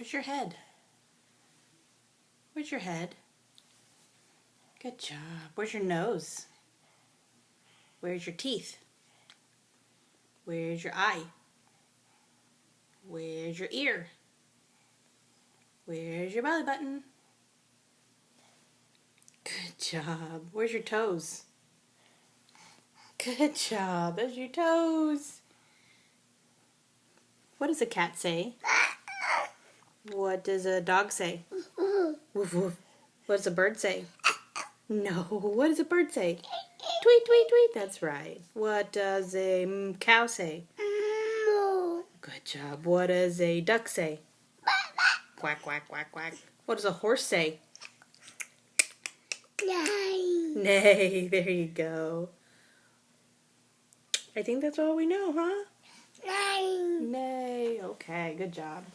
Where's your head? Where's your head? Good job. Where's your nose? Where's your teeth? Where's your eye? Where's your ear? Where's your belly button? Good job. Where's your toes? Good job. Those are your toes. What does a cat say? What does a dog say? Woof woof. What does a bird say? No. What does a bird say? Tweet, tweet, tweet. That's right. What does a cow say? Good job. What does a duck say? Quack, quack, quack, quack. What does a horse say? Nay. Nay. There you go. I think that's all we know, huh? Nay. Nay. Okay, good job.